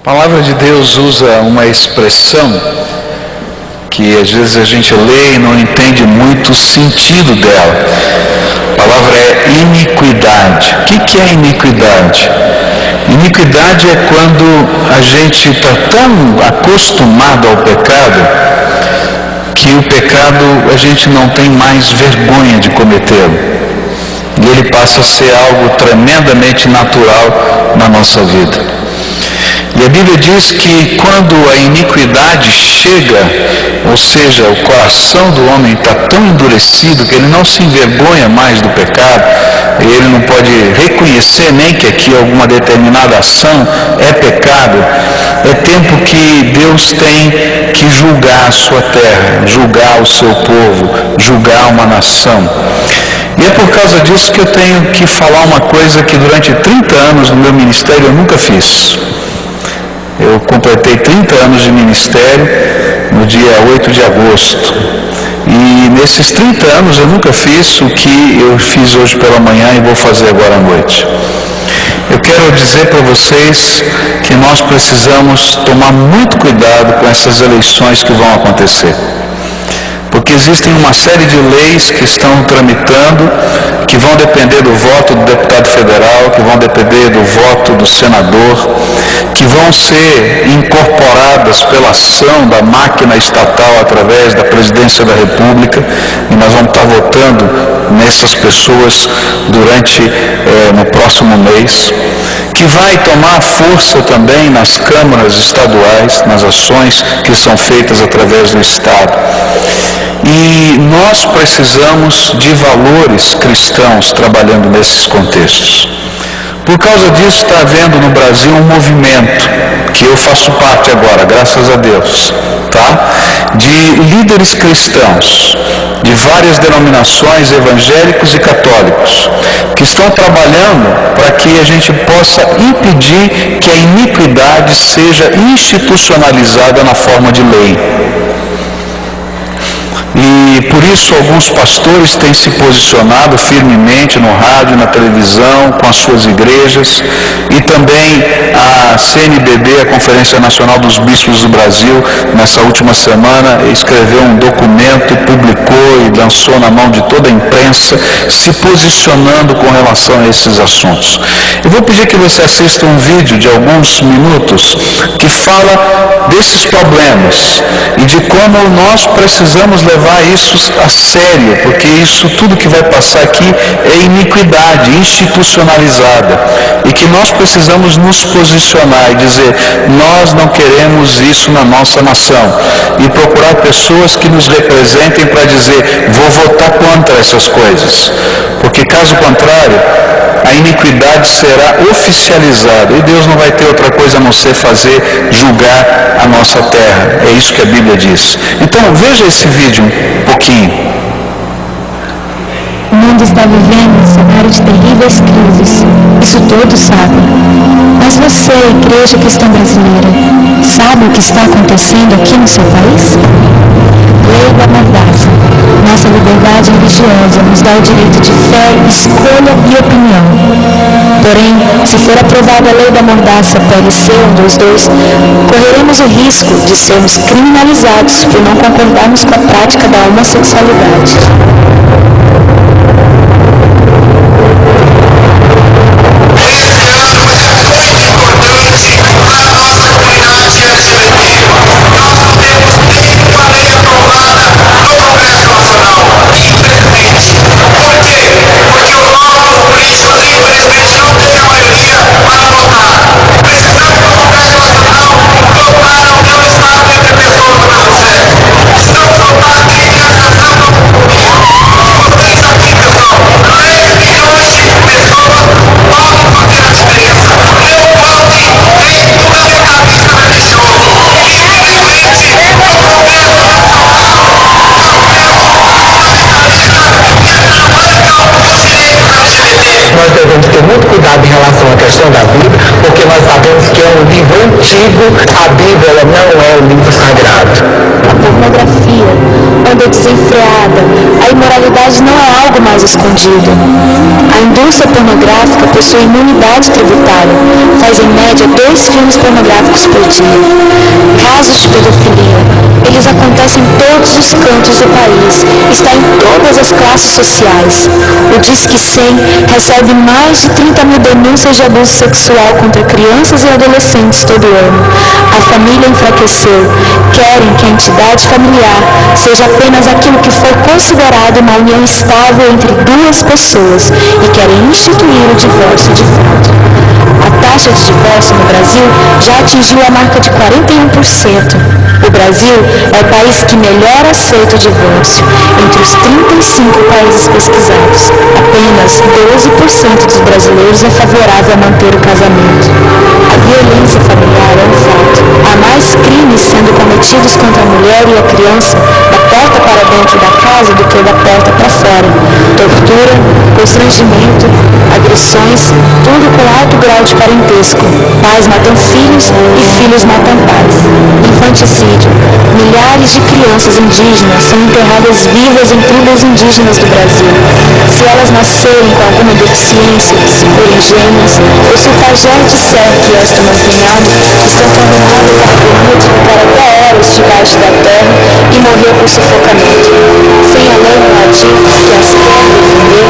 A palavra de Deus usa uma expressão que às vezes a gente lê e não entende muito o sentido dela. A palavra é iniquidade. O que é iniquidade? Iniquidade é quando a gente está tão acostumado ao pecado que o pecado a gente não tem mais vergonha de cometê-lo. E ele passa a ser algo tremendamente natural na nossa vida. E a Bíblia diz que quando a iniquidade chega, ou seja, o coração do homem está tão endurecido que ele não se envergonha mais do pecado, e ele não pode reconhecer nem que aqui alguma determinada ação é pecado, é tempo que Deus tem que julgar a sua terra, julgar o seu povo, julgar uma nação. E é por causa disso que eu tenho que falar uma coisa que durante 30 anos no meu ministério eu nunca fiz. Eu completei 30 anos de ministério no dia 8 de agosto. E nesses 30 anos eu nunca fiz o que eu fiz hoje pela manhã e vou fazer agora à noite. Eu quero dizer para vocês que nós precisamos tomar muito cuidado com essas eleições que vão acontecer. Porque existem uma série de leis que estão tramitando, que vão depender do voto do deputado federal, que vão depender do voto do senador, que vão ser incorporadas pela ação da máquina estatal através da presidência da República, e nós vamos estar votando nessas pessoas no próximo mês, que vai tomar força também nas câmaras estaduais, nas ações que são feitas através do Estado. E nós precisamos de valores cristãos trabalhando nesses contextos. Por causa disso está havendo no Brasil um movimento, que eu faço parte agora, graças a Deus, de líderes cristãos, de várias denominações, evangélicos e católicos, que estão trabalhando para que a gente possa impedir que a iniquidade seja institucionalizada na forma de lei. E por isso alguns pastores têm se posicionado firmemente no rádio, na televisão, com as suas igrejas, e também a CNBB, a Conferência Nacional dos Bispos do Brasil, nessa última semana escreveu um documento, publicou e lançou na mão de toda a imprensa, se posicionando com relação a esses assuntos. Eu vou pedir que você assista um vídeo de alguns minutos que fala desses problemas e de como nós precisamos levar isso a sério, porque isso tudo que vai passar aqui é iniquidade institucionalizada, e que nós precisamos nos posicionar e dizer: nós não queremos isso na nossa nação, e procurar pessoas que nos representem para dizer: vou votar contra essas coisas, porque caso contrário a iniquidade será oficializada e Deus não vai ter outra coisa a não ser julgar a nossa terra. É isso que a Bíblia diz. Então veja esse vídeo um pouquinho. O mundo está vivendo um cenário de terríveis crises. Isso todos sabem. Mas você, igreja cristã brasileira, sabe o que está acontecendo aqui no seu país? Lei da mordaça. Nossa liberdade religiosa nos dá o direito de fé, escolha e opinião. Porém, se for aprovada a lei da mordaça PLC 122, correremos o risco de sermos criminalizados por não concordarmos com a prática da homossexualidade. Nós devemos ter muito cuidado em relação à questão da Bíblia, porque nós sabemos que é um livro antigo, a Bíblia não é um livro sagrado. pornografia, onda desenfreada, a imoralidade não é algo mais escondido. A indústria pornográfica possui imunidade tributária, faz em média 2 filmes pornográficos por dia. Casos de pedofilia, eles acontecem em todos os cantos do país, está em todas as classes sociais. O Disque 100 recebe mais de 30 mil denúncias de abuso sexual contra crianças e adolescentes todo ano. A família enfraqueceu, querem que a entidade familiar seja apenas aquilo que foi considerado uma união estável entre 2 pessoas e querem instituir o divórcio de fato. A taxa de divórcio no Brasil já atingiu a marca de 41%. O Brasil é o país que melhor aceita o divórcio. Entre os 35 países pesquisados, apenas 12% dos brasileiros é favorável a manter o casamento. A violência familiar é um fato. Há mais crimes sendo cometidos contra a mulher e a criança da porta para dentro da casa do que da porta para fora. Tortura, constrangimento, agressões, tudo com alto grau de parentesco. Pais matam filhos e filhos matam pais. Infanticídio. Milhares de crianças indígenas são enterradas vivas em tribos indígenas do Brasil. Se elas nascerem com alguma deficiência, se forem gêmeas, ou se o pajé disser que esta não tem alma, estão condenadas a dormir para até horas debaixo da terra e morrer por sufocamento. Sem a lei no latim que as quer defender,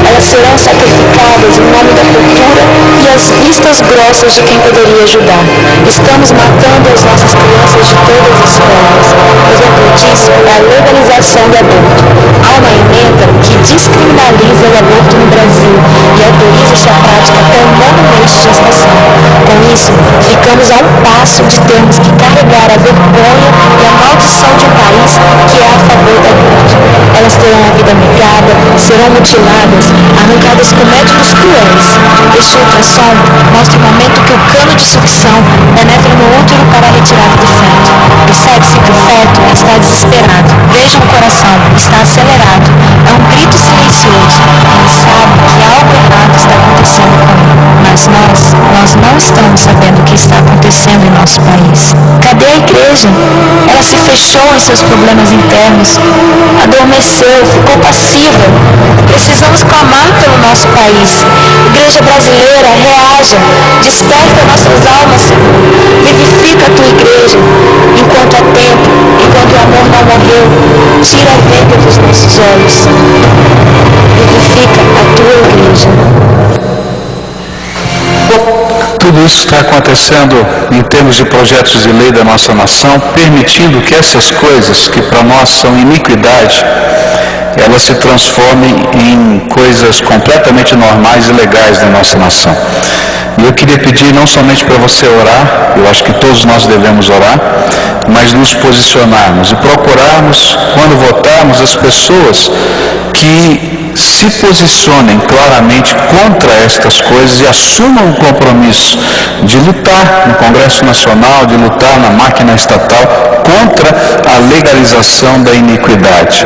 elas serão sacrificadas em nome da cultura e as vistas grossas de quem poderia ajudar. Estamos matando as nossas crianças de todas as formas. Exemplo disso é a legalização do aborto. Há uma emenda que descriminaliza o aborto no Brasil e autoriza sua prática até o 9º mês de gestação. Com isso, ficamos a um passo de termos que carregar a vergonha e a maldição de um país que é a favor do aborto. Elas terão a vida negada, serão mutiladas, arrancadas com métodos cruéis. Este ultrassom mostra o momento que o cano de sucção penetra no útero para a retirada do feto. Percebe-se que o feto está desesperado. Veja o coração, está acelerado. É um grito silencioso. Ele sabe que algo errado está acontecendo com ele. Mas nós não estamos sabendo o que está acontecendo em nosso país. Cadê a igreja? Ela se fechou em seus problemas internos, adormeceu, ficou passiva. Precisamos clamar pelo nosso país. Igreja brasileira, reaja, desperta nossas almas, Senhor. Vivifica a tua igreja, enquanto há tempo, enquanto o amor não morreu. Tira a venda dos nossos olhos. Vivifica a tua igreja. Tudo isso está acontecendo em termos de projetos de lei da nossa nação, permitindo que essas coisas que para nós são iniquidade, elas se transformem em coisas completamente normais e legais da nossa nação. E eu queria pedir não somente para você orar, eu acho que todos nós devemos orar, mas nos posicionarmos e procurarmos, quando votarmos, as pessoas que se posicionem claramente contra estas coisas e assumam o compromisso de lutar no Congresso Nacional, de lutar na máquina estatal contra a legalização da iniquidade.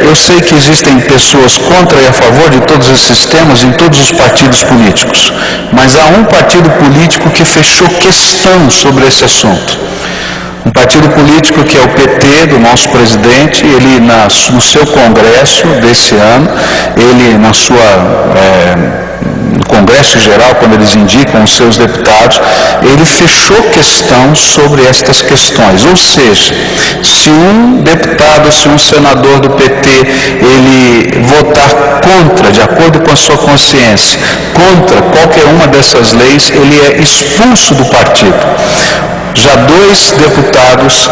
Eu sei que existem pessoas contra e a favor de todos esses temas em todos os partidos políticos, mas há um partido político que fechou questão sobre esse assunto. Um partido político que é o PT, do nosso presidente, ele no seu congresso desse ano, ele no Congresso Geral, quando eles indicam os seus deputados, ele fechou questão sobre estas questões. Ou seja, se um deputado, se um senador do PT, ele votar contra, de acordo com a sua consciência, contra qualquer uma dessas leis, ele é expulso do partido. Já 2 deputados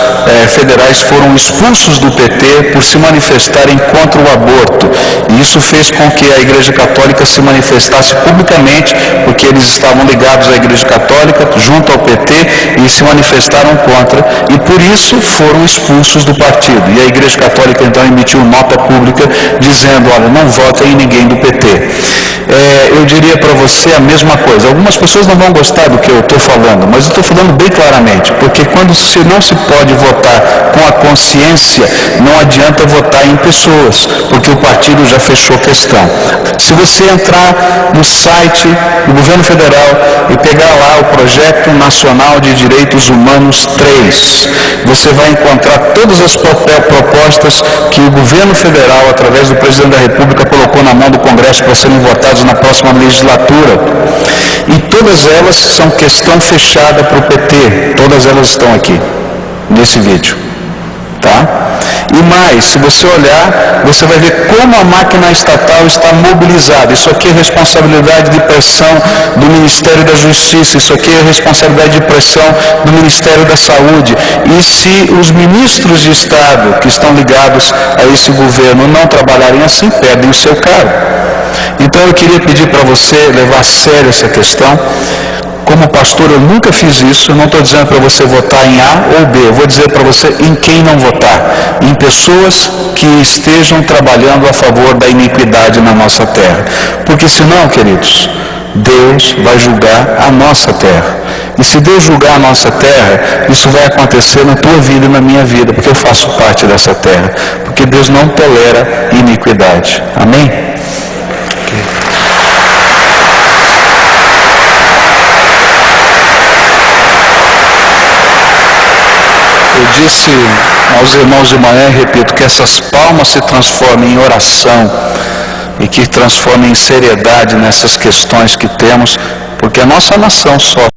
federais foram expulsos do PT por se manifestarem contra o aborto. E isso fez com que a Igreja Católica se manifestasse publicamente, porque eles estavam ligados à Igreja Católica, junto ao PT, e se manifestaram contra. E por isso foram expulsos do partido. E a Igreja Católica então emitiu nota pública dizendo, olha, não votem em ninguém do PT. eu diria para você a mesma coisa. Algumas pessoas não vão gostar do que eu estou falando, mas eu estou falando bem claramente, porque quando não se pode votar com a consciência, não adianta votar em pessoas, porque o partido já fechou questão. Se você entrar no site do governo federal e pegar lá o Projeto Nacional de Direitos Humanos 3, você vai encontrar todas as propostas que o governo federal, através do presidente da República, colocou na mão do Congresso para serem votadas na próxima legislatura. E todas elas são questão fechada para o PT. Todas elas estão aqui, nesse vídeo. Tá? E mais, se você olhar, você vai ver como a máquina estatal está mobilizada. Isso aqui é responsabilidade de pressão do Ministério da Justiça, isso aqui é responsabilidade de pressão do Ministério da Saúde. E se os ministros de Estado que estão ligados a esse governo não trabalharem assim, perdem o seu cargo. Então eu queria pedir para você levar a sério essa questão. Como pastor, eu nunca fiz isso. Eu não estou dizendo para você votar em A ou B. Eu vou dizer para você em quem não votar. Em pessoas que estejam trabalhando a favor da iniquidade na nossa terra. Porque senão, queridos, Deus vai julgar a nossa terra. E se Deus julgar a nossa terra, isso vai acontecer na tua vida e na minha vida, porque eu faço parte dessa terra. Porque Deus não tolera iniquidade. Amém? Eu disse aos irmãos de manhã, e repito, que essas palmas se transformem em oração e que transformem em seriedade nessas questões que temos, porque a nossa nação sofre.